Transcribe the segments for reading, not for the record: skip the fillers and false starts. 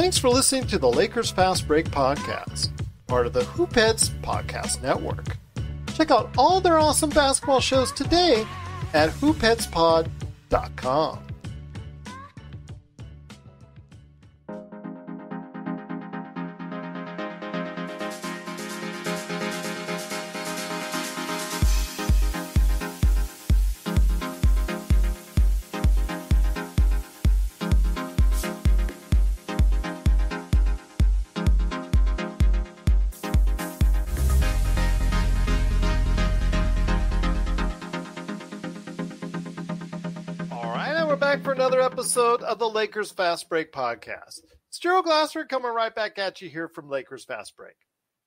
Thanks for listening to the Lakers Fast Break podcast, part of the Hoopheads Podcast Network. Check out all their awesome basketball shows today at hoopheadspod.com. Back for another episode of the Lakers Fast Break podcast. It's Gerald Glassford coming right back at you here from Lakers Fast Break.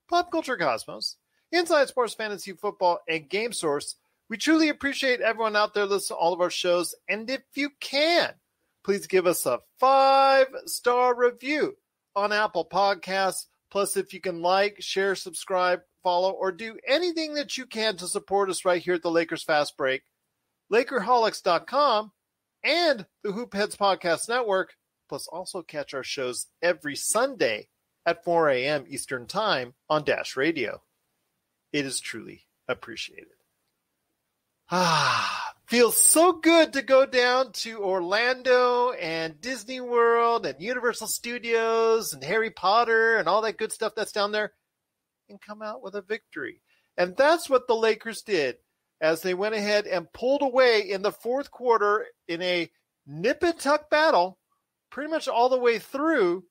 Pop Culture Cosmos, Inside Sports Fantasy Football, and Game Source. We truly appreciate everyone out there listening to all of our shows. And if you can, please give us a 5-star review on Apple Podcasts. Plus, if you can like, share, subscribe, follow, or do anything that you can to support us right here at the Lakers Fast Break, Lakerholics.com, and the Hoopheads Podcast Network, plus also catch our shows every Sunday at 4 a.m. Eastern Time on Dash Radio. It is truly appreciated. Feels so good to go down to Orlando and Disney World and Universal Studios and Harry Potter and all that good stuff that's down there and come out with a victory. And that's what the Lakers did, as they went ahead and pulled away in the fourth quarter in a nip-and-tuck battle, pretty much all the way through,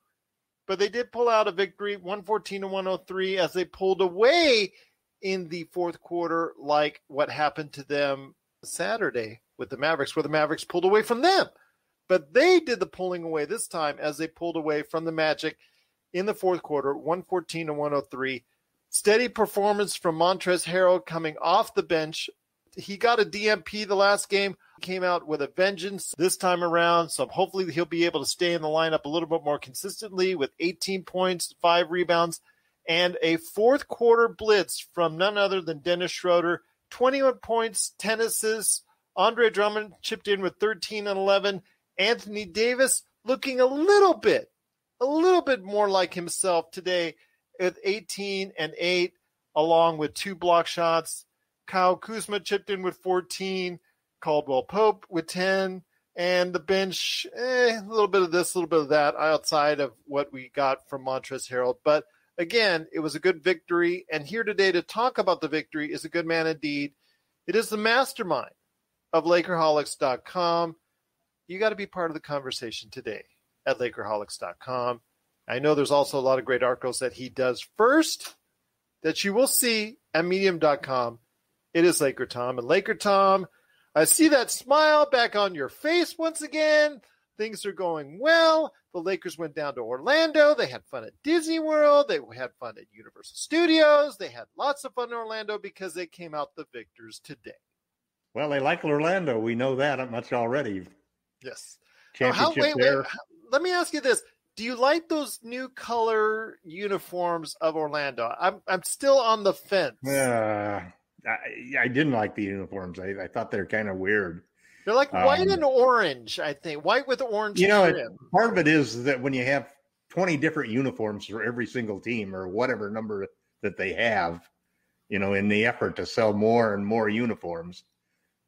but they did pull out a victory, 114-103, as they pulled away in the fourth quarter, like what happened to them Saturday with the Mavericks, where the Mavericks pulled away from them. But they did the pulling away this time as they pulled away from the Magic in the fourth quarter, 114-103. Steady performance from Montrezl Harrell coming off the bench. He got a DMP the last game, came out with a vengeance this time around, so hopefully he'll be able to stay in the lineup a little bit more consistently with 18 points, 5 rebounds, and a fourth quarter blitz from none other than Dennis Schroeder. 21 points, 10 assists. Andre Drummond chipped in with 13 and 11. Anthony Davis looking a little bit more like himself today with 18 and 8, along with 2 block shots. Kyle Kuzma chipped in with 14, Caldwell Pope with 10, and the bench, a little bit of this, a little bit of that, outside of what we got from Montrezl Harrell. But again, it was a good victory, and here today to talk about the victory is a good man indeed. It is the mastermind of Lakerholics.com. You got to be part of the conversation today at Lakerholics.com. I know there's also a lot of great articles that he does first that you will see at Medium.com. It is LakerTom. And LakerTom, I see that smile back on your face once again. Things are going well. The Lakers went down to Orlando. They had fun at Disney World. They had fun at Universal Studios. They had lots of fun in Orlando because they came out the victors today. Well, they like Orlando. We know that much already. Yes. Championship there. Let me ask you this. Do you like those new color uniforms of Orlando? I'm still on the fence. I didn't like the uniforms. I thought they're kind of weird. They're like white and orange, I think. White with orange trim. Part of it is that when you have 20 different uniforms for every single team or whatever number that they have, in the effort to sell more and more uniforms,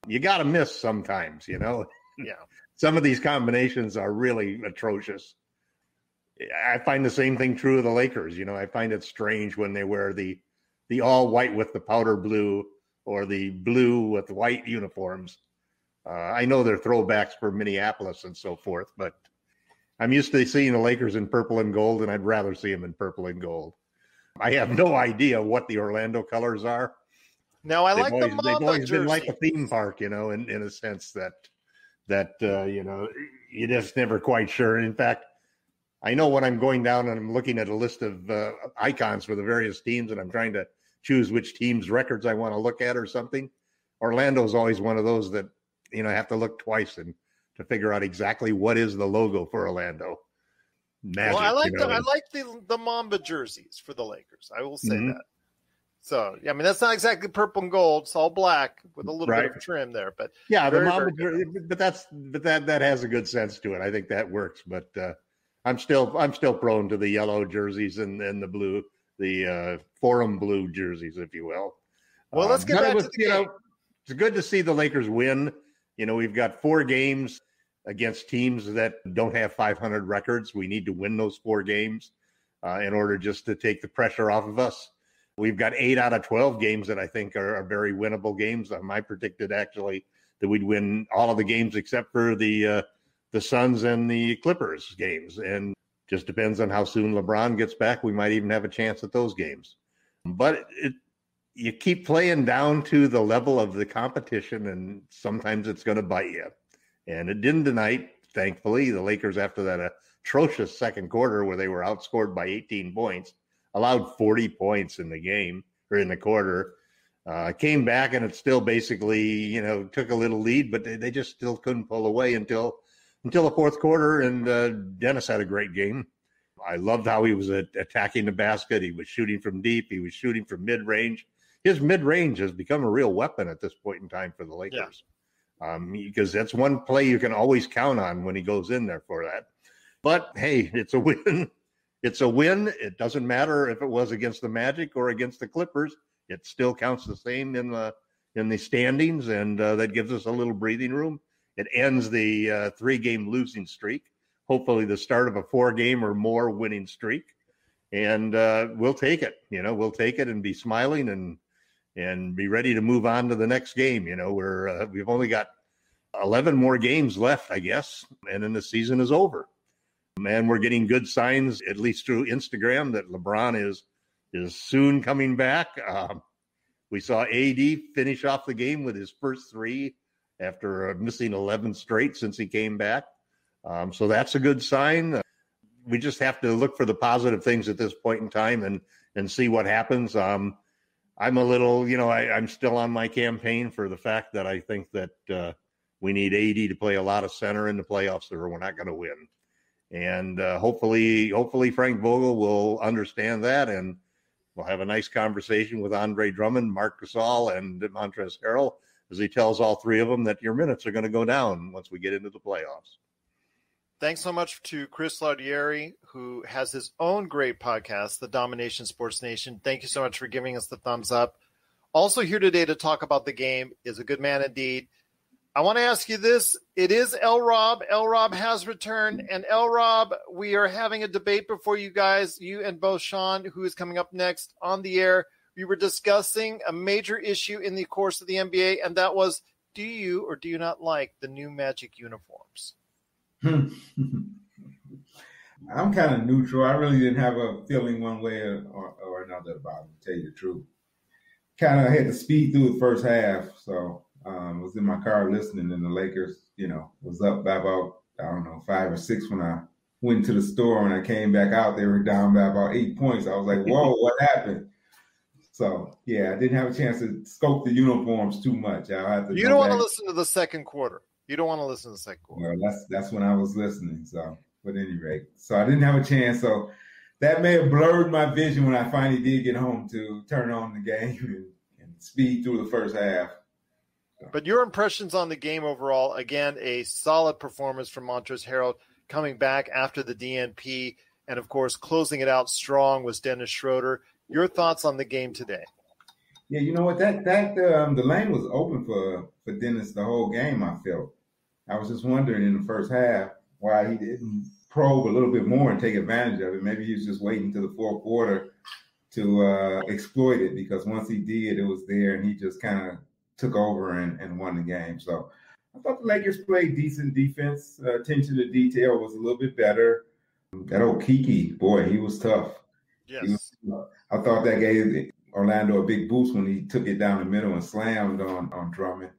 you got to miss sometimes, Yeah. Some of these combinations are really atrocious. I find the same thing true of the Lakers. I find it strange when they wear the all white with the powder blue or the blue with white uniforms. I know they're throwbacks for Minneapolis and so forth, but I'm used to seeing the Lakers in purple and gold, and I'd rather see them in purple and gold. I have no idea what the Orlando colors are. Now, I like the Mamba They've always jersey. been like a theme park, in a sense that you're just never quite sure. In fact, I know when I'm going down and I'm looking at a list of icons for the various teams and I'm trying to choose which team's records I want to look at or something, Orlando's always one of those that, I have to look twice and to figure out exactly what is the logo for Orlando. Magic, I like the Mamba jerseys for the Lakers. I will say that. So, that's not exactly purple and gold. It's all black with a little bit of trim there. But yeah, the Mamba jersey, but that has a good sense to it. I think that works. But I'm still prone to the yellow jerseys and the blue, the forum blue jerseys, if you will. Well, let's get back to the game. It's good to see the Lakers win. We've got 4 games against teams that don't have 500 records. We need to win those 4 games in order just to take the pressure off of us. We've got 8 out of 12 games that I think are very winnable games. I predicted actually that we'd win all of the games except for the Suns and the Clippers games. And just depends on how soon LeBron gets back. We might even have a chance at those games. But you keep playing down to the level of the competition, and sometimes it's going to bite you. And it didn't tonight, thankfully. The Lakers, after that atrocious second quarter where they were outscored by 18 points, allowed 40 points in the game or in the quarter. Came back, and it still basically, took a little lead, but they just still couldn't pull away until the fourth quarter. And Dennis had a great game. I loved how he was attacking the basket. He was shooting from deep. He was shooting from mid-range. His mid-range has become a real weapon at this point in time for the Lakers. Yeah. Because that's one play you can always count on when he goes in there for that. But, hey, it's a win. It's a win. It doesn't matter if it was against the Magic or against the Clippers. It still counts the same in the standings, and that gives us a little breathing room. It ends the 3-game losing streak. Hopefully the start of a 4-game or more winning streak. And we'll take it. We'll take it and be smiling and be ready to move on to the next game. We've only got 11 more games left, I guess, and then the season is over. And we're getting good signs, at least through Instagram, that LeBron is soon coming back. We saw AD finish off the game with his first 3 after missing 11 straight since he came back. So that's a good sign. We just have to look for the positive things at this point in time and see what happens. I'm a little, I'm still on my campaign for the fact that I think that we need AD to play a lot of center in the playoffs or we're not going to win. And hopefully Frank Vogel will understand that, and we'll have a nice conversation with Andre Drummond, Marc Gasol, and Montrezl Harrell as he tells all 3 of them that your minutes are going to go down once we get into the playoffs. Thanks so much to Chris Laudieri, who has his own great podcast, The Domination Sports Nation. Thank you so much for giving us the thumbs up. Also here today to talk about the game is a good man indeed. I want to ask you this. It is LRob. LRob has returned. And LRob, we are having a debate before you guys, you and both Sean, who is coming up next on the air. We were discussing a major issue in the course of the NBA, and that was, do you or do you not like the new Magic uniforms? I'm kind of neutral. I really didn't have a feeling one way or another about it, to tell you the truth. Kind of had to speed through the first half, so was in my car listening, and the Lakers, was up by about, 5 or 6 when I went to the store. When I came back out, they were down by about 8 points. I was like, whoa, what happened? So, yeah, I didn't have a chance to scope the uniforms too much. I'll have to. You don't want to listen to the second quarter. You don't want to listen to the second quarter. Well, that's when I was listening. So, at any rate, so I didn't have a chance. So that may have blurred my vision when I finally did get home to turn on the game and speed through the first half. But your impressions on the game overall, again, a solid performance from Montrezl Harrell coming back after the DNP, and, of course, closing it out strong was Dennis Schroeder. Your thoughts on the game today? Yeah, you know what? The lane was open for Dennis the whole game, I felt. I was just wondering in the first half why he didn't probe a little bit more and take advantage of it. Maybe he was just waiting till the fourth quarter to exploit it, because once he did, it was there, and he just kind of took over and won the game. So I thought the Lakers played decent defense. Attention to detail was a little bit better. That old Kiki, boy, he was tough. Yes. I thought that gave Orlando a big boost when he took it down the middle and slammed on Drummond.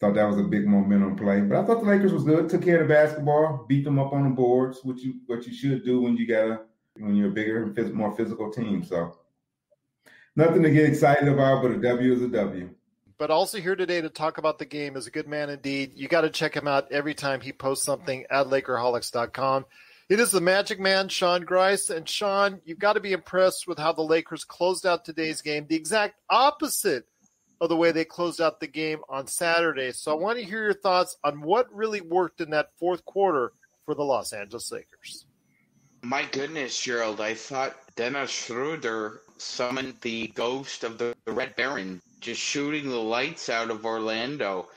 Thought that was a big momentum play. But I thought the Lakers was good. Took care of the basketball, beat them up on the boards, what you should do when you're a bigger and more physical team. So nothing to get excited about, but a W is a W. But also here today to talk about the game is a good man indeed. You got to check him out every time he posts something at Lakerholics.com. It is the Magic Man, Sean Grice. And Sean, you've got to be impressed with how the Lakers closed out today's game, the exact opposite of the way they closed out the game on Saturday. So I want to hear your thoughts on what really worked in that fourth quarter for the Los Angeles Lakers. My goodness, Gerald, I thought Dennis Schroeder summoned the ghost of the Red Baron, just shooting the lights out of Orlando.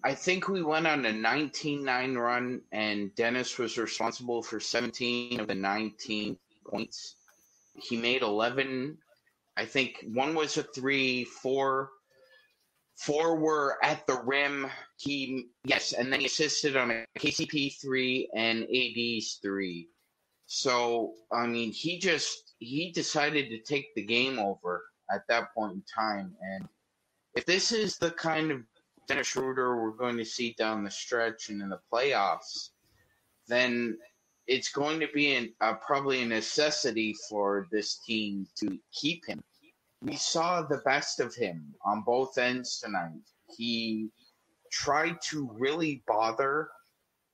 I think we went on a 19-9 run, and Dennis was responsible for 17 of the 19 points. He made 11. I think one was a 3, 4 were at the rim. And then he assisted on a KCP 3 and AD's 3. So, I mean, he decided to take the game over at that point in time. And if this is the kind of Dennis Schroeder we're going to see down the stretch and in the playoffs, then it's going to be probably a necessity for this team to keep him. We saw the best of him on both ends tonight. He tried to really bother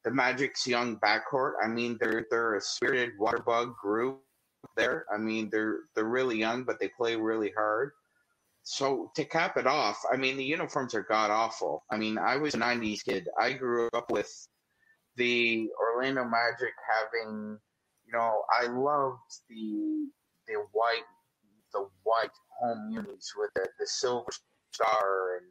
the Magic's young backcourt. I mean, they're a spirited water bug group there. I mean, they're really young, but they play really hard. So to cap it off, I mean, the uniforms are god-awful. I mean, I was a 90s kid. I grew up with the Orlando Magic having, I loved the white home unis with the silver star, and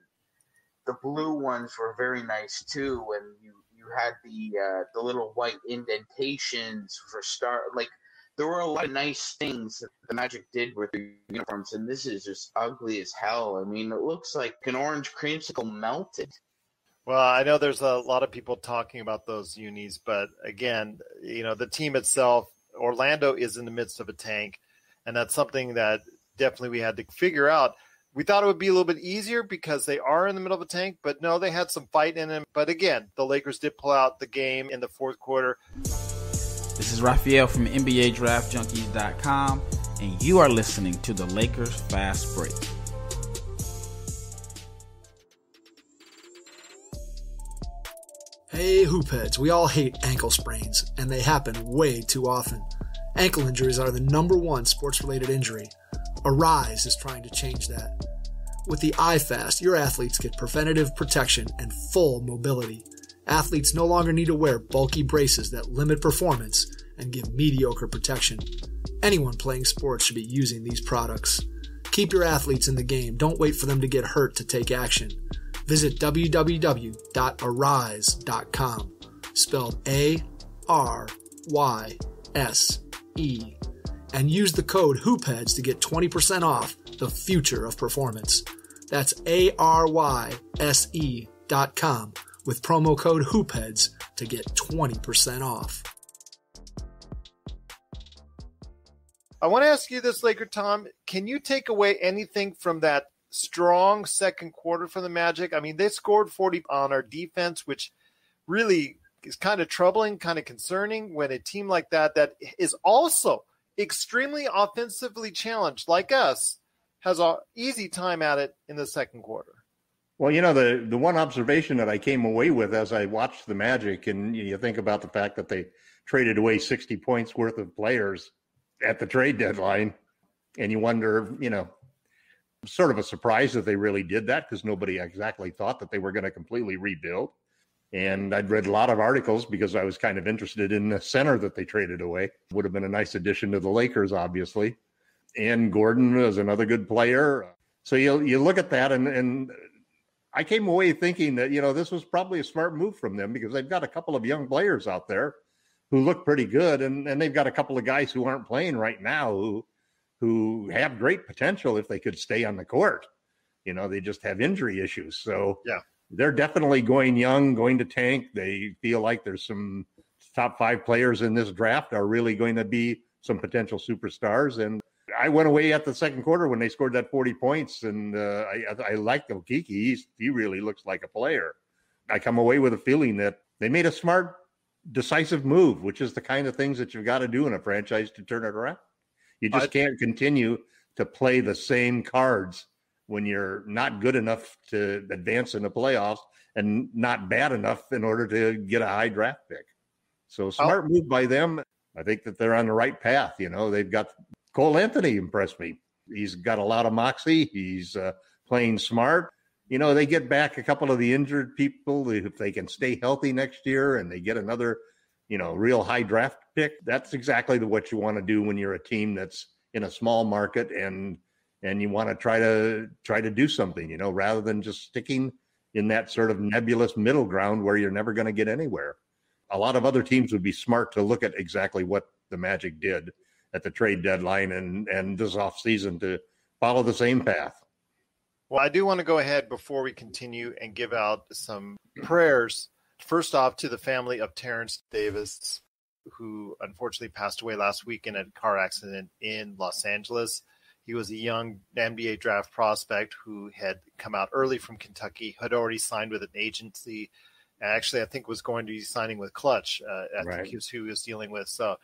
the blue ones were very nice too. And you had the little white indentations for star. Like, there were a lot of nice things that the Magic did with the uniforms, and this is just ugly as hell. I mean, it looks like an orange creamsicle melted. Well, I know there's a lot of people talking about those unis, but again, the team itself, Orlando is in the midst of a tank, and that's something that definitely we had to figure out. We thought it would be a little bit easier because they are in the middle of a tank, but no, they had some fight in them. But again, the Lakers did pull out the game in the fourth quarter. This is Raphael from NBADraftJunkies.com, and you are listening to the Lakers Fast Break. Hey, hoopheads, we all hate ankle sprains, and they happen way too often. Ankle injuries are the number one sports-related injury. Arise is trying to change that. With the iFast, your athletes get preventative protection and full mobility. Athletes no longer need to wear bulky braces that limit performance and give mediocre protection. Anyone playing sports should be using these products. Keep your athletes in the game. Don't wait for them to get hurt to take action. Visit www.arise.com, spelled ARYSE, and use the code HOOPHEADS to get 20% off the future of performance. That's ARYSE.com with promo code HOOPHEADS to get 20% off. I want to ask you this, LakerTom. Can you take away anything from that strong second quarter for the Magic? I mean, they scored 40 on our defense, which really is kind of troubling, kind of concerning when a team like that is also extremely offensively challenged, like us, has an easy time at it in the second quarter. Well, the one observation that I came away with as I watched the Magic, and you think about the fact that they traded away 60 points worth of players at the trade deadline, and you wonder, sort of a surprise that they really did that because nobody exactly thought that they were going to completely rebuild. And I'd read a lot of articles because I was kind of interested in the center that they traded away. Would have been a nice addition to the Lakers, obviously. And Gordon was another good player. So you look at that, and I came away thinking that, this was probably a smart move from them because they've got a couple of young players out there who look pretty good. And they've got a couple of guys who aren't playing right now who have great potential if they could stay on the court. They just have injury issues. So yeah, they're definitely going young, going to tank. They feel like there's some top 5 players in this draft are really going to be some potential superstars. And I went away at the second quarter when they scored that 40 points, and I like Okiki. He really looks like a player. I come away with a feeling that they made a smart, decisive move, which is the kind of things that you've got to do in a franchise to turn it around. You just can't continue to play the same cards when you're not good enough to advance in the playoffs and not bad enough in order to get a high draft pick. So smart move by them. I think that they're on the right path. They've got Cole Anthony impressed me. He's got a lot of moxie. He's playing smart. They get back a couple of the injured people if they can stay healthy next year, and they get another real high draft pick, that's exactly what you want to do when you're a team that's in a small market and you want to try to do something, rather than just sticking in that sort of nebulous middle ground where you're never going to get anywhere. A lot of other teams would be smart to look at exactly what the Magic did at the trade deadline and this offseason to follow the same path. Well, I do want to go ahead before we continue and give out some prayers. First off, to the family of Terrence Davis, who unfortunately passed away last week in a car accident in Los Angeles. He was a young NBA draft prospect who had come out early from Kentucky, had already signed with an agency. Actually, I think was going to be signing with Clutch. I think he was who he was dealing with. So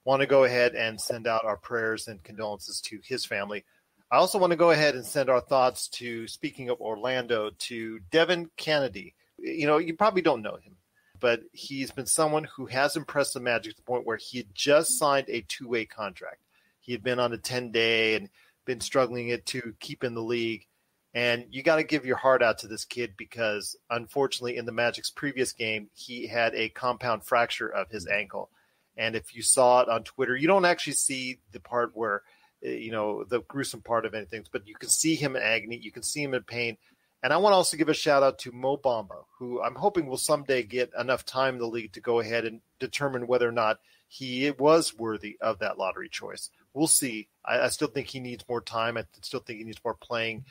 want to go ahead and send out our prayers and condolences to his family. I also want to go ahead and send our thoughts to, speaking of Orlando, to Devin Kennedy. You probably don't know him, but he's been someone who has impressed the Magic to the point where he had just signed a 2-way contract. He had been on a 10-day and been struggling to keep in the league. And you got to give your heart out to this kid because, unfortunately, in the Magic's previous game, he had a compound fracture of his ankle. And if you saw it on Twitter, you don't actually see the part where, the gruesome part of anything, but you can see him in agony. You can see him in pain. And I want to also give a shout out to Mo Bamba, who I'm hoping will someday get enough time in the league to go ahead and determine whether or not he was worthy of that lottery choice. We'll see. I still think he needs more time. I still think he needs more playing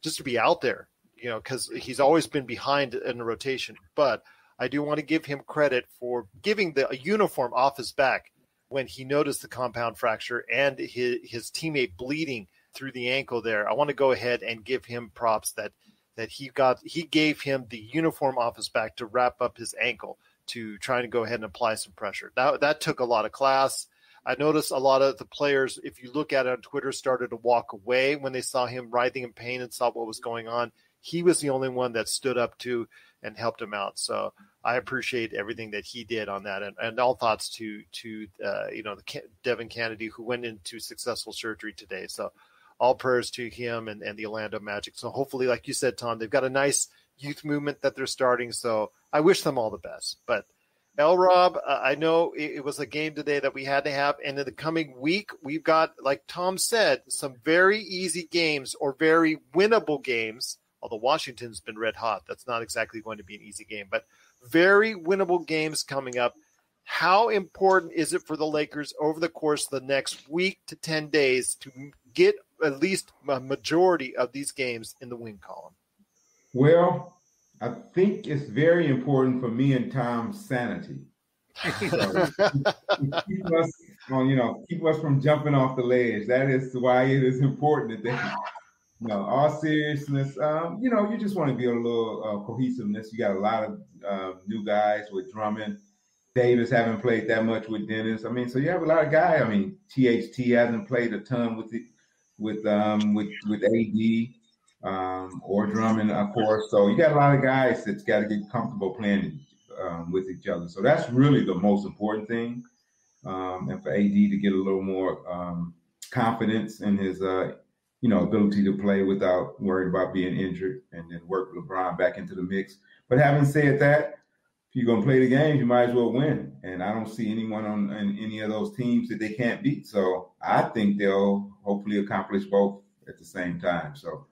just to be out there, because he's always been behind in the rotation. But I do want to give him credit for giving a uniform off his back when he noticed the compound fracture and his teammate bleeding through the ankle there. I want to go ahead and give him props that he gave him the uniform off his back to wrap up his ankle to try to go ahead and apply some pressure. That took a lot of class. I noticed a lot of the players, if you look at it on Twitter, started to walk away when they saw him writhing in pain and saw what was going on. He was the only one that stood up to and helped him out. So I appreciate everything that he did on that, and all thoughts to Devin Kennedy, who went into successful surgery today. So all prayers to him and the Orlando Magic. So hopefully, like you said, Tom, they've got a nice youth movement that they're starting. So I wish them all the best. But LRob, I know it was a game today that we had to have. And in the coming week, we've got, like Tom said, some very easy games or very winnable games, although Washington's been red hot. That's not exactly going to be an easy game, but very winnable games coming up. How important is it for the Lakers over the course of the next week to 10 days to get at least a majority of these games in the win column? Well, I think it's very important for me and Tom's sanity. So, keep us from jumping off the ledge. That is why it is important that all seriousness, you just want to build a little cohesiveness. You got a lot of new guys with Drummond. Davis haven't played that much with Dennis. So you have a lot of guys. THT hasn't played a ton with AD. Or Drummond, of course. So you got a lot of guys that's got to get comfortable playing with each other. So that's really the most important thing. And for AD to get a little more confidence in his, ability to play without worrying about being injured, and then work LeBron back into the mix. But having said that, if you're going to play the games, you might as well win. And I don't see anyone on any of those teams that they can't beat. So I think they'll hopefully accomplish both at the same time. So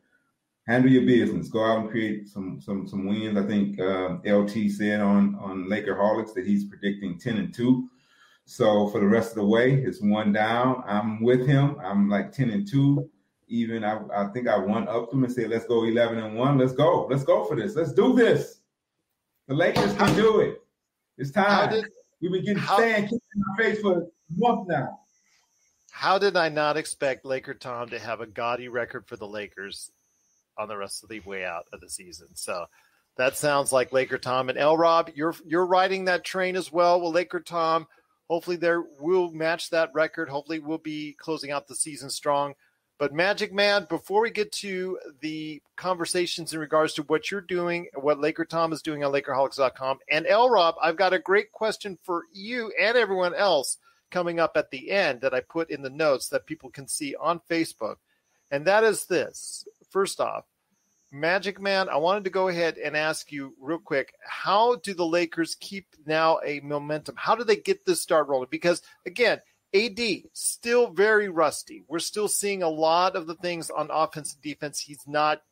handle your business. Go out and create some wins. I think LT said on Lakerholics that he's predicting 10-2. So for the rest of the way, it's one down. I'm with him. I'm like 10-2. Even I think I one up them and said, let's go 11-1. Let's go. Let's go for this. Let's do this. The Lakers can do it. It's time. We've been getting sand kicked in our face for a month now. How did I not expect LakerTom to have a gaudy record for the Lakers on the rest of the way out of the season? So that sounds like LakerTom. And LRob, you're riding that train as well. Well, LakerTom, hopefully we'll match that record. Hopefully we'll be closing out the season strong. But MagicMan, before we get to the conversations in regards to what you're doing, what LakerTom is doing on Lakerholics.com, and LRob, I've got a great question for you and everyone else coming up at the end that I put in the notes that people can see on Facebook. And that is this. First off, MagicMan, I wanted to go ahead and ask you real quick, how do the Lakers keep now a momentum? How do they get this start rolling? Because, again, AD, still very rusty. We're still seeing a lot of the things on offense and defense he's not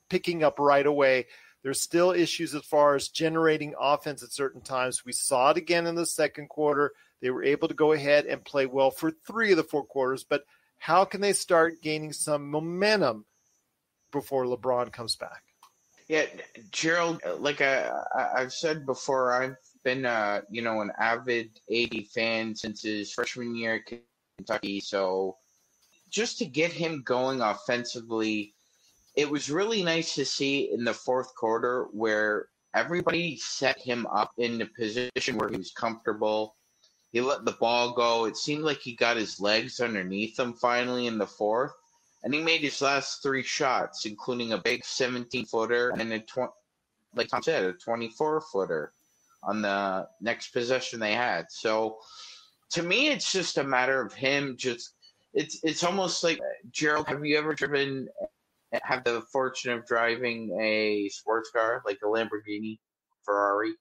picking up right away. There's still issues as far as generating offense at certain times. We saw it again in the second quarter. They were able to go ahead and play well for 3 of the 4 quarters, but how can they start gaining some momentum before LeBron comes back? Yeah, Gerald, like I've said before, I've been an avid AD fan since his freshman year at Kentucky. So just to get him going offensively, it was really nice to see in the fourth quarter where everybody set him up in the position where he was comfortable. He let the ball go. It seemed like he got his legs underneath him finally in the fourth. And he made his last 3 shots, including a big 17-footer and like Tom said, a 24-footer on the next possession they had. So to me, it's just a matter of him it's almost like, Gerald, have you ever have the fortune of driving a sports car, like a Lamborghini, Ferrari?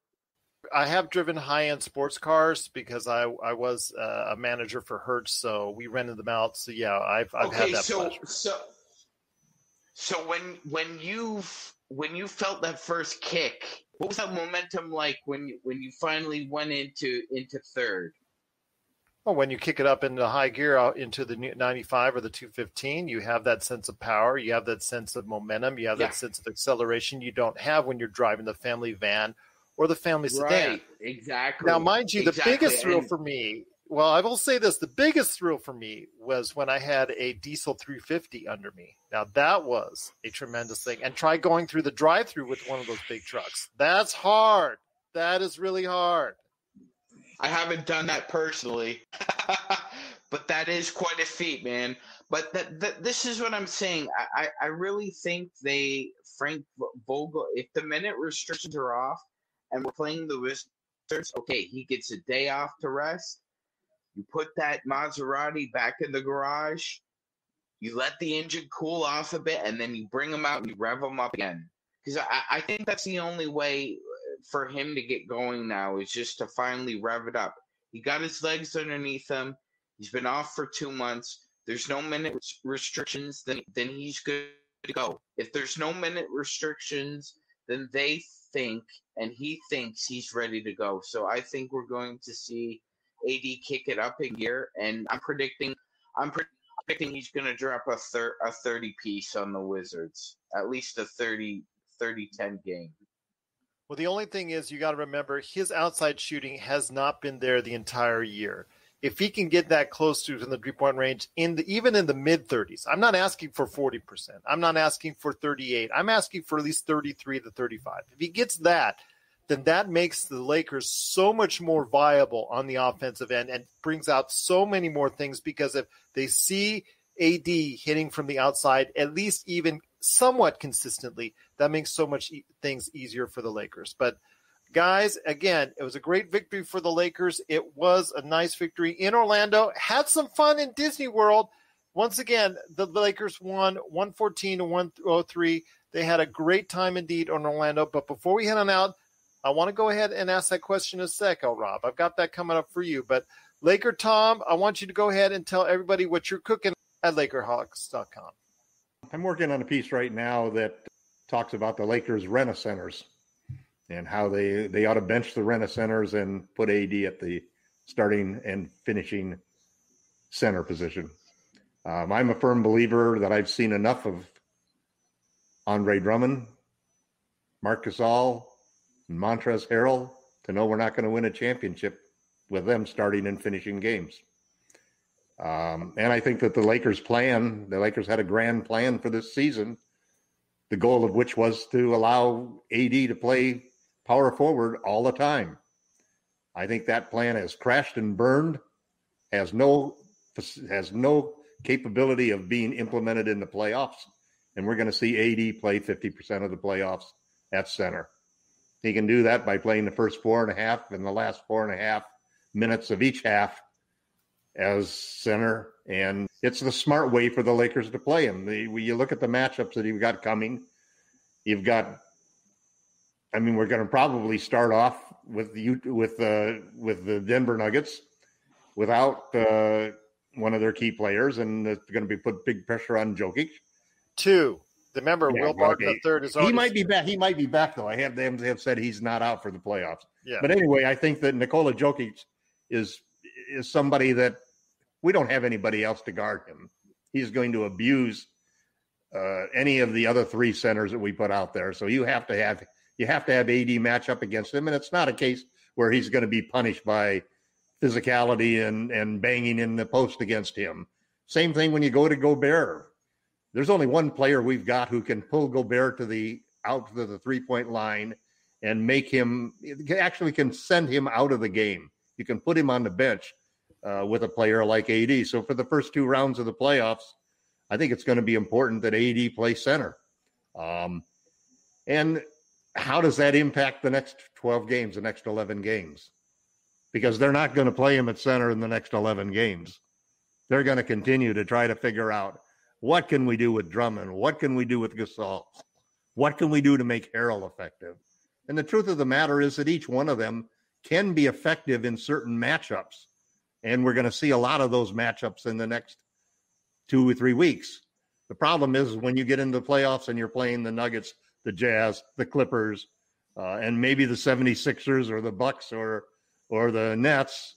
I have driven high-end sports cars because I was a manager for Hertz, so we rented them out. So yeah, I've had that pleasure. So when you felt that first kick, what was that momentum like when you finally went into third? Well, when you kick it up into high gear out into the 95 or the 215, you have that sense of power. You have that sense of momentum. You have that sense of acceleration you don't have when you're driving the family van or the family sedan. Right, exactly. Now, mind you, the biggest thrill for me, well, I will say this, the biggest thrill for me was when I had a diesel 350 under me. Now, that was a tremendous thing. And try going through the drive-thru with one of those big trucks. That's hard. That is really hard. I haven't done that personally, but that is quite a feat, man. But this is what I'm saying. I really think Frank Vogel, if the minute restrictions are off and we're playing the Wizards, okay, he gets a day off to rest. You put that Maserati back in the garage. You let the engine cool off a bit, and then you bring him out and you rev him up again. Because I think that's the only way for him to get going now is just to finally rev it up. He got his legs underneath him. He's been off for 2 months. There's no minute restrictions. Then he's good to go. If there's no minute restrictions, then they think and he thinks he's ready to go. So I think we're going to see AD kick it up in gear, and I'm predicting he's going to drop a 30 piece on the Wizards, at least a 30-10 game. Well, the only thing is you got to remember his outside shooting has not been there the entire year. If he can get that close to the 3-point range, even in the mid-30s, I'm not asking for 40%. I'm not asking for 38. I'm asking for at least 33 to 35. If he gets that, then that makes the Lakers so much more viable on the offensive end and brings out so many more things, because if they see AD hitting from the outside, at least even somewhat consistently, that makes so much things easier for the Lakers. But guys, again, it was a great victory for the Lakers. It was a nice victory in Orlando. Had some fun in Disney World. Once again, the Lakers won 114-103. They had a great time indeed in Orlando. But before we head on out, I want to go ahead and ask that question in a sec, LRob. I've got that coming up for you. But LakerTom, I want you to go ahead and tell everybody what you're cooking at LakerHawks.com. I'm working on a piece right now that talks about the Lakers Rent-A-Centers and how they ought to bench the Rent-A-Centers and put AD at the starting and finishing center position. I'm a firm believer that I've seen enough of Andre Drummond, Marc Gasol, and Montrezl Harrell to know we're not going to win a championship with them starting and finishing games. And I think that the Lakers had a grand plan for this season, the goal of which was to allow AD to play power forward all the time. I think that plan has crashed and burned, has no capability of being implemented in the playoffs, and we're going to see AD play 50% of the playoffs at center. He can do that by playing the first 4.5 and the last 4.5 minutes of each half as center, and it's the smart way for the Lakers to play him. You look at the matchups that you've got coming. You've got, I mean, we're going to probably start off with the Denver Nuggets without one of their key players, and it's going to be put big pressure on Jokic. 2. Remember, Will Barton III is already. He might be back. He might be back though. They have said he's not out for the playoffs. Yeah. But anyway, I think that Nikola Jokic is somebody that we don't have anybody else to guard him. He's going to abuse any of the other 3 centers that we put out there. So you have to have AD match up against him, and it's not a case where he's going to be punished by physicality and banging in the post against him. Same thing when you go to Gobert. There's only one player we've got who can pull Gobert out to the 3-point line and make him actually can send him out of the game. You can put him on the bench with a player like AD. So for the first 2 rounds of the playoffs, I think it's going to be important that AD play center. And how does that impact the next 12 games, the next 11 games? Because they're not going to play him at center in the next 11 games. They're going to continue to try to figure out, what can we do with Drummond? What can we do with Gasol? What can we do to make Harrell effective? And the truth of the matter is that each one of them can be effective in certain matchups. And we're going to see a lot of those matchups in the next 2 or 3 weeks. The problem is when you get into the playoffs and you're playing the Nuggets, the Jazz, the Clippers, and maybe the 76ers or the Bucks or the Nets,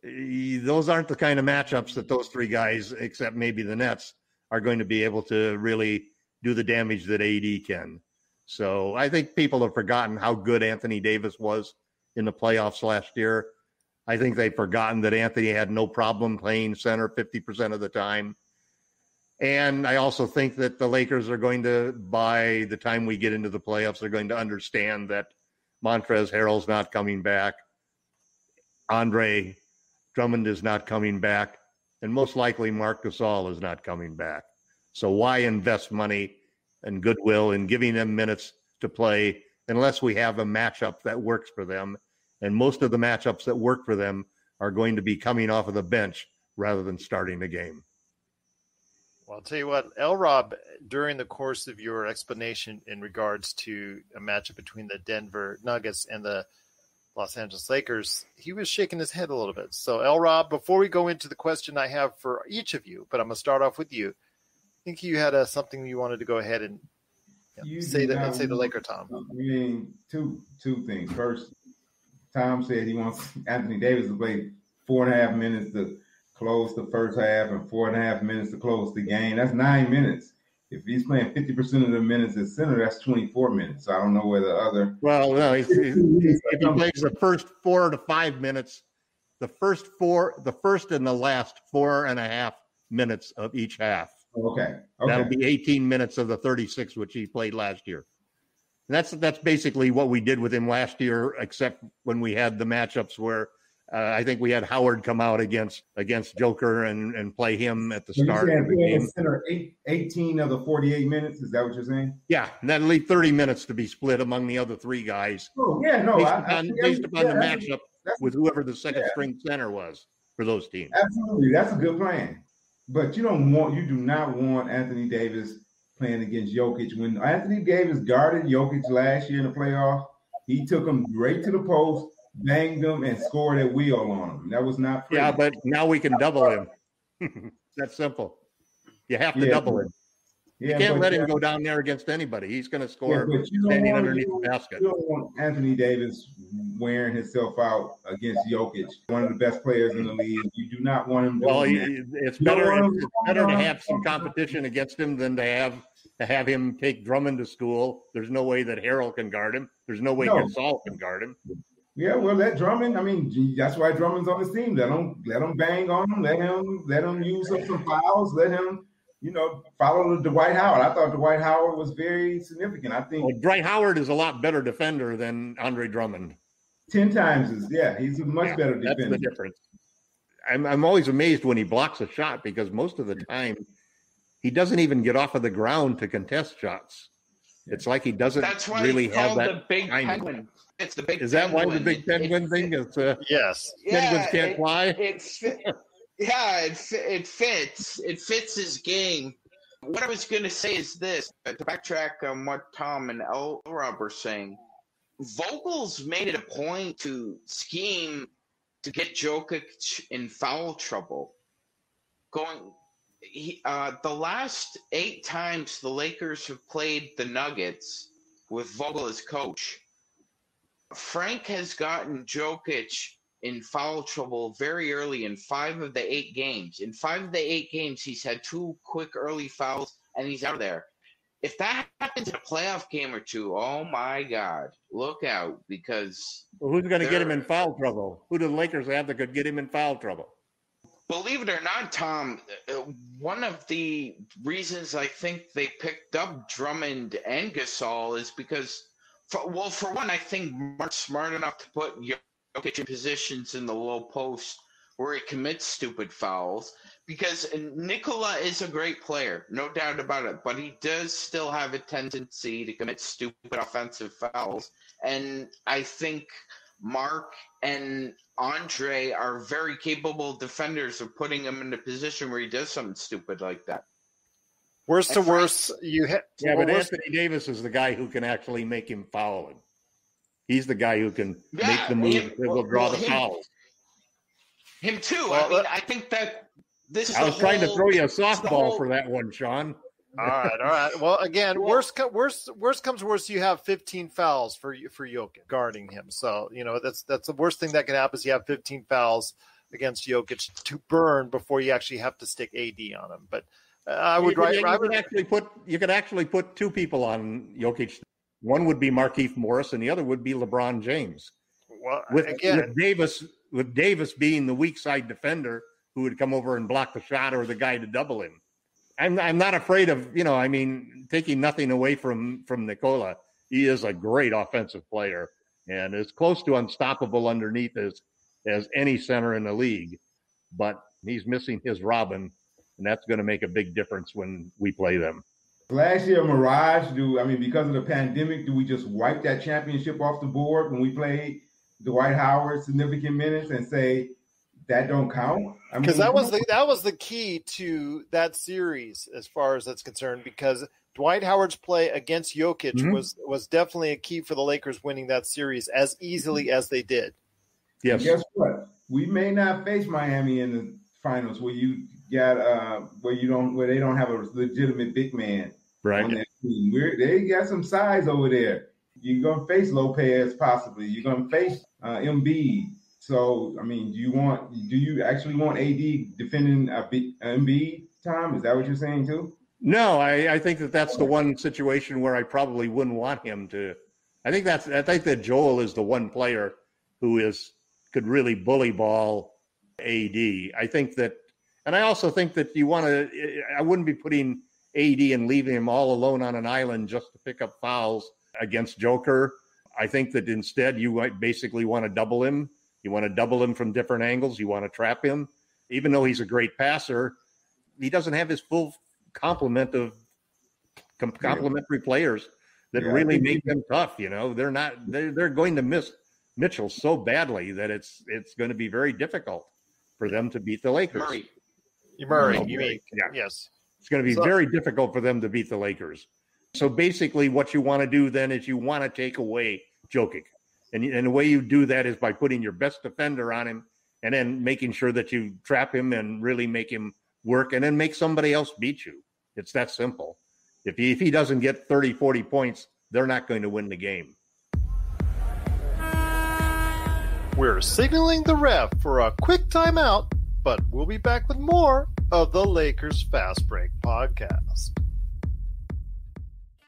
those aren't the kind of matchups that those 3 guys, except maybe the Nets, are going to be able to really do the damage that AD can. So I think people have forgotten how good Anthony Davis was in the playoffs last year. I think they've forgotten that Anthony had no problem playing center 50% of the time. And I also think that the Lakers are going to, by the time we get into the playoffs, they're going to understand that Montrezl Harrell's not coming back. Andre Drummond is not coming back. And most likely Marc Gasol is not coming back. So why invest money and goodwill in giving them minutes to play unless we have a matchup that works for them? And most of the matchups that work for them are going to be coming off of the bench rather than starting the game. Well, I'll tell you what, LRob, during the course of your explanation in regards to a matchup between the Denver Nuggets and the Los Angeles Lakers, he was shaking his head a little bit. So, LRob, before we go into the question I have for each of you, but I'm going to start off with you. I think you had something you wanted to go ahead and say to LakerTom. I mean, two things. First, Tom said he wants Anthony Davis to play 4.5 minutes to close the first half and 4.5 minutes to close the game. That's 9 minutes. If he's playing 50% of the minutes at center, that's 24 minutes. So I don't know where the other. Well, no, if he plays the first 4 to 5 minutes, the first and the last 4.5 minutes of each half. Okay. That'll be 18 minutes of the 36, which he played last year. And that's basically what we did with him last year, except when we had the matchups where I think we had Howard come out against Joker and play him at the start of the game. Center 18 of the 48 minutes. Is that what you're saying? Yeah, and that'll leave 30 minutes to be split among the other 3 guys. Oh yeah, no, based upon the matchup with whoever the second string center was for those teams. Absolutely, that's a good plan. But you do not want Anthony Davis playing against Jokic. When Anthony Davis guarded Jokic last year in the playoffs, he took him right to the post, banged him, and scored at will on him. That was not pretty. Yeah, but now we can double him. That's simple. You have to double him. You can't let him go down there against anybody. He's going to score standing underneath the basket. You don't want Anthony Davis wearing himself out against Jokic, one of the best players in the league. You do not want him doing that. It's better to have some competition against him than to have him take Drummond to school. There's no way that Harrell can guard him. There's no way Gasol can guard him. Yeah, well, let Drummond. I mean, that's why Drummond's on his team. Let him bang on him. Let him use some fouls. Let him, follow Dwight Howard. I thought Dwight Howard was very significant. I think Dwight Howard is a lot better defender than Andre Drummond. 10 times he's a much better defender. That's the difference. I'm always amazed when he blocks a shot because most of the time he doesn't even get off of the ground to contest shots. It's like he doesn't really have that. The big penguin. It's the big. Is that penguin. why the big penguin thing is? Yes. Penguins can't fly. It fits. It fits his game. What I was going to say is this, to backtrack on what Tom and LRob were saying. Vogel's made it a point to scheme to get Jokic in foul trouble. The last 8 times the Lakers have played the Nuggets with Vogel as coach, Frank has gotten Jokic in foul trouble very early in 5 of the 8 games. In 5 of the 8 games, he's had 2 quick early fouls, and he's out of there. If that happens in a playoff game or 2, oh my God, look out, because... Well, who's going to get him in foul trouble? Who do the Lakers have that could get him in foul trouble? Believe it or not, Tom, one of the reasons I think they picked up Drummond and Gasol is because, for one, I think Mark's smart enough to put Jokic in positions in the low post where he commits stupid fouls, because Nikola is a great player, no doubt about it, but he does still have a tendency to commit stupid offensive fouls. And I think Mark and Andre are very capable defenders of putting him in a position where he does something stupid like that. Worst to worst, but Anthony Davis is the guy who can actually make him foul him. He's the guy who can make the move that will draw the fouls. Him too. Well, I think that this is. I was trying to throw you a softball for that one, Sean. All right. Well, again, worst comes worst. You have 15 fouls for Jokic guarding him. So that's the worst thing that can happen is you have 15 fouls against Jokic to burn before you actually have to stick AD on him. But you could actually put 2 people on Jokic. One would be Markieff Morris, and the other would be LeBron James. Well, with Davis being the weak side defender who would come over and block the shot or the guy to double him. I'm not afraid of, taking nothing away from Nikola. He is a great offensive player and is close to unstoppable underneath as any center in the league. But he's missing his Robin, and that's going to make a big difference when we play them. Last year, Mirage, because of the pandemic, do we just wipe that championship off the board when we played Dwight Howard significant minutes and say that don't count? Because that was the key to that series as far as that's concerned, because Dwight Howard's play against Jokic was definitely a key for the Lakers winning that series as easily as they did. Yes. And guess what? We may not face Miami in the finals where you got where they don't have a legitimate big man right on that team. They got some size over there. You're gonna face Lopez possibly. You're gonna face Embiid. So do you actually want AD defending Embiid, Tom? Is that what you're saying too? No, I think that's the one situation where I probably wouldn't want him to. I think that Joel is the one player who could really bully ball AD. I think that, and I also think that I wouldn't be putting AD and leaving him all alone on an island just to pick up fouls against Joker. I think that instead you might basically want to double him. You want to double him from different angles. You want to trap him. Even though he's a great passer, he doesn't have his full complement of complementary players that really make them tough. They're going to miss Mitchell so badly that it's going to be very difficult for them to beat the Lakers. Murray, you mean? Yeah. Yes. It's going to be very difficult for them to beat the Lakers. So basically what you want to do then is you want to take away Jokic. And the way you do that is by putting your best defender on him and then making sure that you trap him and really make him work and then make somebody else beat you. It's that simple. If he doesn't get 30, 40 points, they're not going to win the game. We're signaling the ref for a quick timeout, but we'll be back with more of the Lakers Fast Break podcast.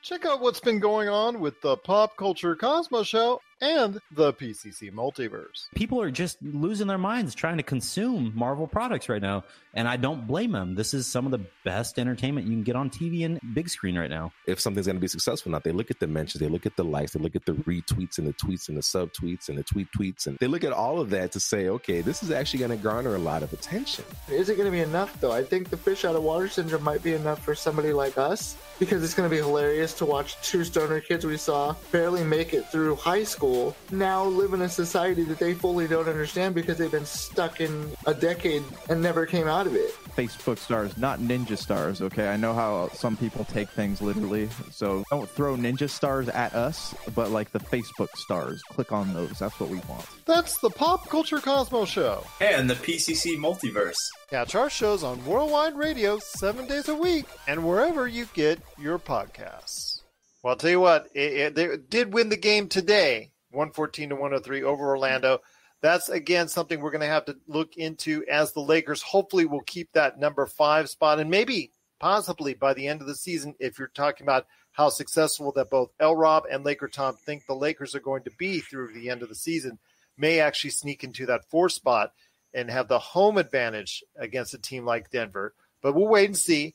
Check out what's been going on with the Pop Culture Cosmos Show and the PCC Multiverse. People are just losing their minds trying to consume Marvel products right now, and I don't blame them. This is some of the best entertainment you can get on TV and big screen right now. If something's going to be successful now, they look at the mentions, they look at the likes, they look at the retweets and the tweets and the subtweets and the tweets, and they look at all of that to say, okay, this is actually going to garner a lot of attention. Is it going to be enough, though? I think the fish out of water syndrome might be enough for somebody like us, because it's going to be hilarious to watch 2 stoner kids we saw barely make it through high school now live in a society that they fully don't understand because they've been stuck in a decade and never came out of it. Facebook stars, not ninja stars, okay? I know how some people take things literally, so don't throw ninja stars at us, but like the Facebook stars. Click on those. That's what we want. That's the Pop Culture Cosmos Show. And the PCC Multiverse. Catch our shows on Worldwide Radio 7 days a week and wherever you get your podcasts. Well, I'll tell you what, they did win the game today, 114-103 over Orlando. That's, again, something we're going to have to look into as the Lakers hopefully will keep that number 5 spot. And maybe, possibly, by the end of the season, if you're talking about how successful that both LRob and LakerTom think the Lakers are going to be through the end of the season, may actually sneak into that 4 spot and have the home advantage against a team like Denver. But we'll wait and see.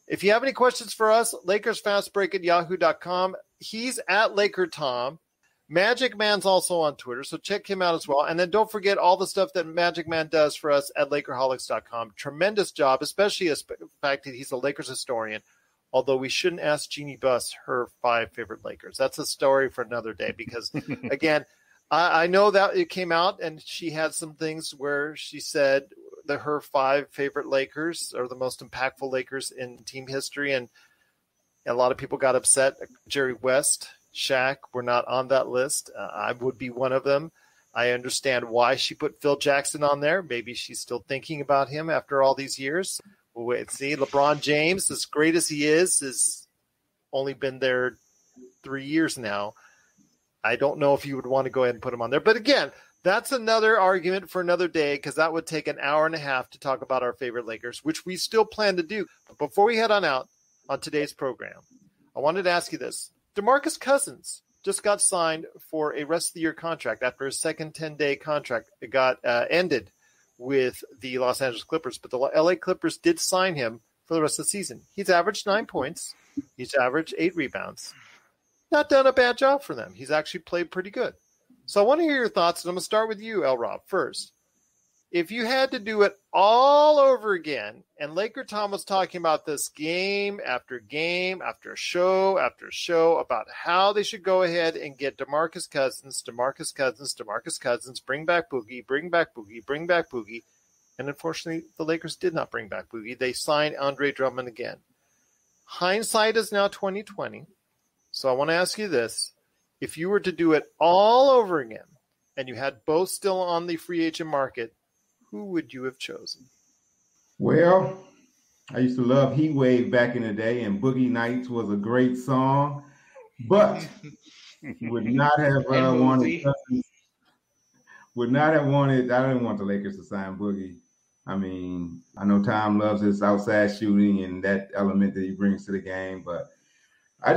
If you have any questions for us, LakersFastBreak@yahoo.com. He's at LakerTom. MagicMan's also on Twitter, so check him out as well. And then don't forget all the stuff that MagicMan does for us at Lakerholics.com. Tremendous job, especially the fact that he's a Lakers historian, although we shouldn't ask Jeannie Buss her 5 favorite Lakers. That's a story for another day because, again, I know that it came out and she had some things where she said that her 5 favorite Lakers are the most impactful Lakers in team history, and a lot of people got upset. Jerry West, Shaq were not on that list. I would be one of them. I understand why she put Phil Jackson on there. Maybe she's still thinking about him after all these years. We'll wait and see. LeBron James, as great as he is only been there 3 years now. I don't know if you would want to go ahead and put him on there. But again, that's another argument for another day because that would take an hour and a half to talk about our favorite Lakers, which we still plan to do. But before we head on out on today's program, I wanted to ask you this. DeMarcus Cousins just got signed for a rest of the year contract after his second 10-day contract. It got ended with the Los Angeles Clippers, but the LA Clippers did sign him for the rest of the season. He's averaged 9 points. He's averaged 8 rebounds. Not done a bad job for them. He's actually played pretty good. So I want to hear your thoughts, and I'm going to start with you, LRob, first. If you had to do it all over again, and LakerTom was talking about this game after show about how they should go ahead and get DeMarcus Cousins, bring back Boogie. And unfortunately, the Lakers did not bring back Boogie. They signed Andre Drummond again. Hindsight is now 2020. So I want to ask you this. If you were to do it all over again, and you had both still on the free agent market, who would you have chosen? Well, I used to love Heat Wave back in the day, and Boogie Nights was a great song, but would not have wanted Cousins. Would not have wanted. I didn't want the Lakers to sign Boogie. I mean, I know Tom loves his outside shooting and that element that he brings to the game, but I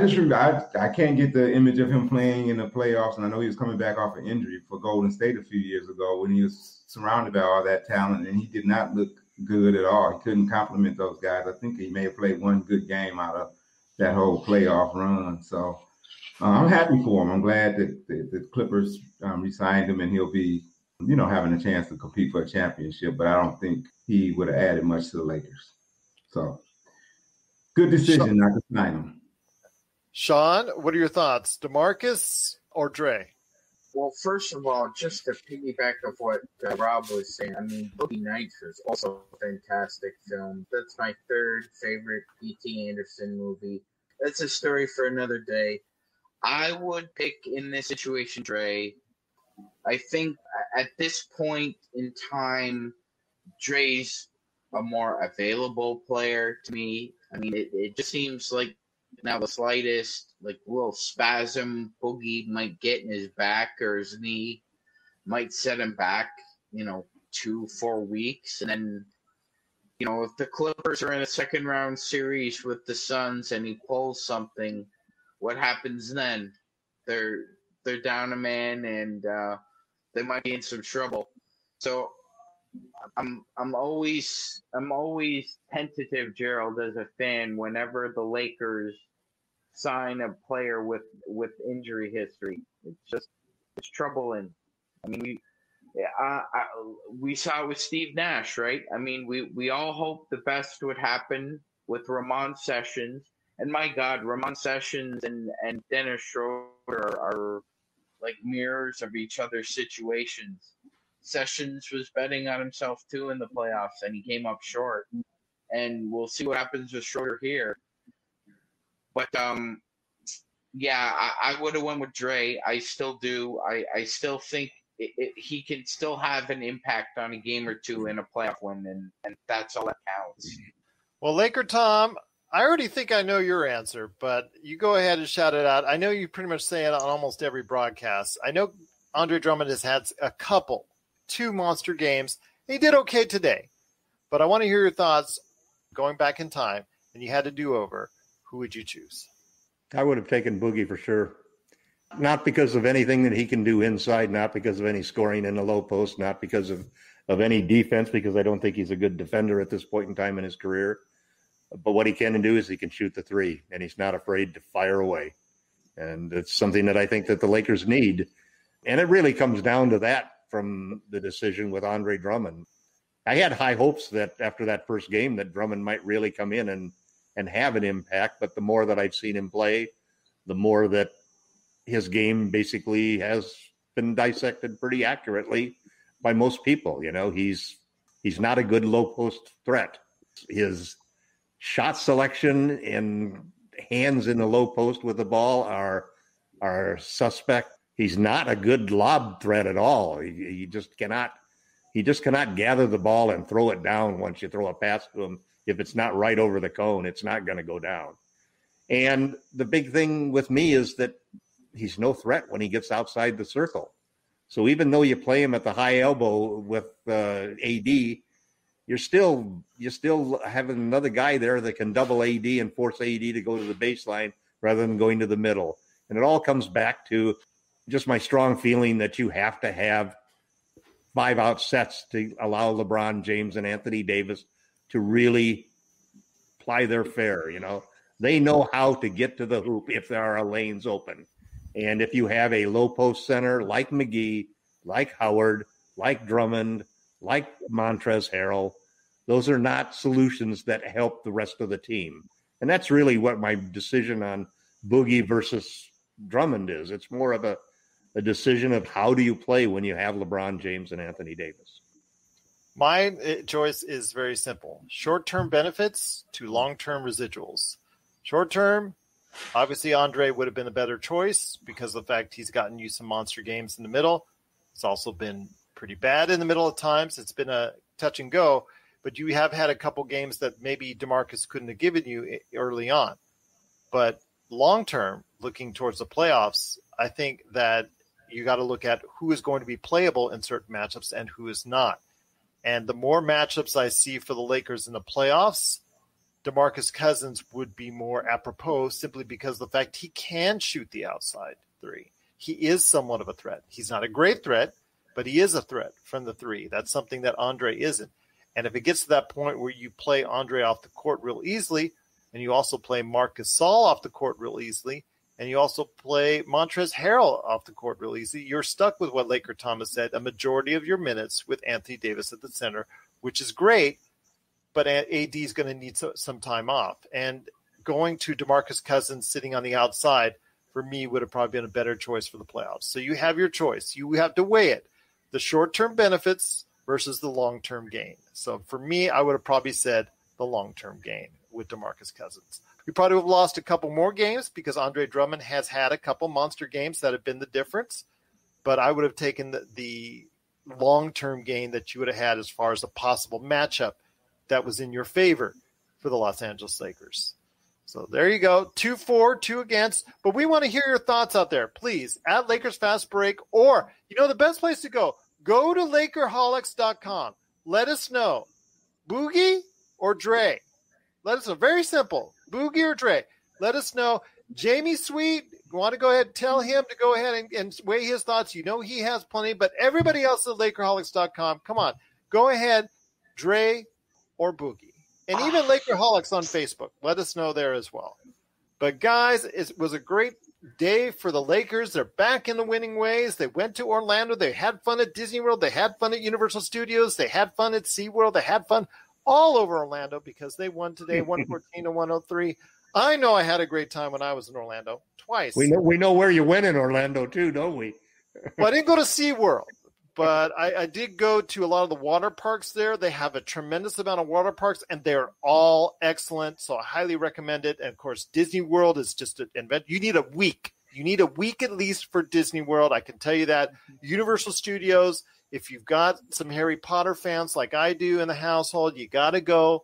can't get the image of him playing in the playoffs, and I know he was coming back off an injury for Golden State a few years ago when he was surrounded by all that talent, and he did not look good at all. He couldn't compliment those guys. I think he may have played one good game out of that whole playoff run. So I'm happy for him. I'm glad that the Clippers re-signed him, and he'll be, having a chance to compete for a championship, but I don't think he would have added much to the Lakers. So good decision not to sign him. Sean, what are your thoughts? DeMarcus or Dre? Well, first of all, just to piggyback of what Rob was saying, I mean, Boogie Nights is also a fantastic film. That's my 3rd favorite P.T. Anderson movie. That's a story for another day. I would pick in this situation, Dre. I think at this point in time, Dre's a more available player to me. I mean, it just seems like now the slightest little spasm Boogie might get in his back or his knee might set him back, 2-4 weeks. And then, if the Clippers are in a second round series with the Suns and he pulls something, what happens then? They're down a man and they might be in some trouble. So I'm always tentative, Gerald, as a fan, whenever the Lakers sign a player with injury history. It's troubling. I mean, we saw it with Steve Nash, right? I mean, we all hoped the best would happen with Ramon Sessions, and my God, Ramon Sessions and Dennis Schroeder are like mirrors of each other's situations. Sessions was betting on himself too in the playoffs, and he came up short. and we'll see what happens with Schroeder here. But yeah, I would have went with Dre. I still do. I still think he can still have an impact on a game or two in a playoff win, and that's all that counts. Well, LakerTom, I already think I know your answer, but you go ahead and shout it out. I know you pretty much say it on almost every broadcast. I know Andre Drummond has had two monster games. He did okay today, but I want to hear your thoughts going back in time, and you had to do over. Who would you choose? I would have taken Boogie for sure. Not because of anything that he can do inside, not because of any scoring in the low post, not because of any defense, because I don't think he's a good defender at this point in time in his career. But what he can do is he can shoot the three, and he's not afraid to fire away. And it's something that I think that the Lakers need. And it really comes down to that from the decision with Andre Drummond. I had high hopes that after that first game that Drummond might really come in and have an impact. But the more that I've seen him play, the more that his game basically has been dissected pretty accurately by most people. You know, he's not a good low post threat. His shot selection and hands in the low post with the ball are suspect. He's not a good lob threat at all. He just cannot gather the ball and throw it down once you throw a pass to him. If it's not right over the cone, it's not going to go down. And the big thing with me is that he's no threat when he gets outside the circle. So even though you play him at the high elbow with AD, you're still having another guy there that can double AD and force AD to go to the baseline rather than going to the middle. And it all comes back to just my strong feeling that you have to have 5-out sets to allow LeBron James and Anthony Davis to really ply their fare. You know, they know how to get to the hoop if there are lanes open. And if you have a low post center like McGee, like Howard, like Drummond, like Montrezl Harrell, those are not solutions that help the rest of the team. And that's really what my decision on Boogie versus Drummond is. It's more of a decision of how do you play when you have LeBron James and Anthony Davis. My choice is very simple. Short-term benefits to long-term residuals. Short-term, obviously Andre would have been a better choice because of the fact he's gotten you some monster games in the middle. It's also been pretty bad in the middle at times. It's been a touch and go, but you have had a couple games that maybe DeMarcus couldn't have given you early on. But long-term, looking towards the playoffs, I think that you got to look at who is going to be playable in certain matchups and who is not. And the more matchups I see for the Lakers in the playoffs, DeMarcus Cousins would be more apropos simply because of the fact he can shoot the outside three. He is somewhat of a threat. He's not a great threat, but he is a threat from the three. That's something that Andre isn't. And if it gets to that point where you play Andre off the court real easily, and you also play Marc Gasol off the court real easily, and you also play Montrezl Harrell off the court real easy, you're stuck with what LakerTom has said, a majority of your minutes with Anthony Davis at the center, which is great, but AD is going to need some time off. And going to DeMarcus Cousins sitting on the outside, for me, would have probably been a better choice for the playoffs. So you have your choice. You have to weigh it. The short-term benefits versus the long-term gain. So for me, I would have probably said the long-term gain with DeMarcus Cousins. We probably would have lost a couple more games because Andre Drummond has had a couple monster games that have been the difference. But I would have taken the long-term gain that you would have had as far as a possible matchup that was in your favor for the Los Angeles Lakers. So there you go. 2-4, 2 against. But we want to hear your thoughts out there. Please, at Lakers Fast Break, or, the best place to go to Lakerholics.com. Let us know. Boogie or Dre? Let us know. Very simple. Boogie or Dre? Let us know. Jamie Sweet, you want to go ahead and tell him to go ahead and weigh his thoughts. He has plenty, but everybody else at Lakerholics.com, come on. Go ahead, Dre or Boogie. And even Lakerholics on Facebook. Let us know there as well. But, guys, it was a great day for the Lakers. They're back in the winning ways. They went to Orlando. They had fun at Disney World. They had fun at Universal Studios. They had fun at SeaWorld. They had fun all over Orlando because they won today 114-103. I know I had a great time when I was in Orlando twice. We know where you went in Orlando, too, don't we? Well, I didn't go to SeaWorld. But I did go to a lot of the water parks there. They have a tremendous amount of water parks, and they're all excellent. So I highly recommend it. And, of course, Disney World is just an event. You need a week. You need a week at least for Disney World. I can tell you that. Universal Studios, if you've got some Harry Potter fans like I do in the household, you got to go.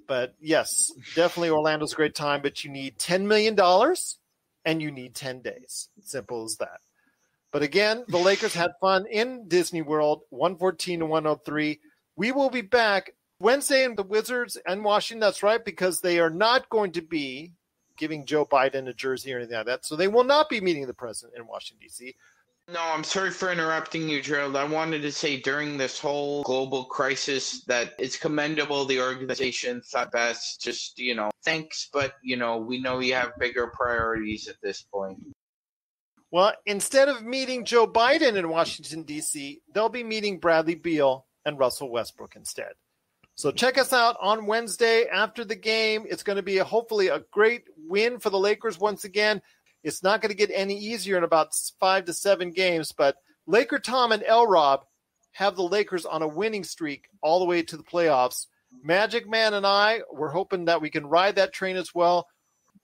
But, yes, definitely Orlando's a great time. But you need $10 million, and you need 10 days. Simple as that. But again, the Lakers had fun in Disney World, 114-103. We will be back Wednesday in the Wizards and Washington. That's right, because they are not going to be giving Joe Biden a jersey or anything like that. So they will not be meeting the president in Washington, D.C. No, I'm sorry for interrupting you, Gerald. I wanted to say during this whole global crisis that it's commendable the organization thought best. Just, thanks, but, we know you have bigger priorities at this point. Well, instead of meeting Joe Biden in Washington, D.C., they'll be meeting Bradley Beal and Russell Westbrook instead. So check us out on Wednesday after the game. It's going to be hopefully a great win for the Lakers once again. It's not going to get any easier in about 5 to 7 games, but LakerTom and LRob have the Lakers on a winning streak all the way to the playoffs. MagicMan and I, we're hoping that we can ride that train as well.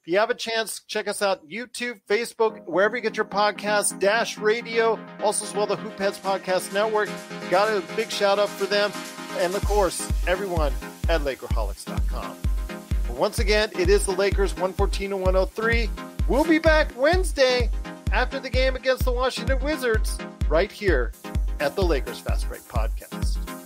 If you have a chance, check us out, YouTube, Facebook, wherever you get your podcasts, Dash Radio, also as well the Hoopheads Podcast Network. Got a big shout out for them. And of course, everyone at Lakerholics.com. Once again, it is the Lakers 114-103. We'll be back Wednesday after the game against the Washington Wizards right here at the Lakers Fast Break Podcast.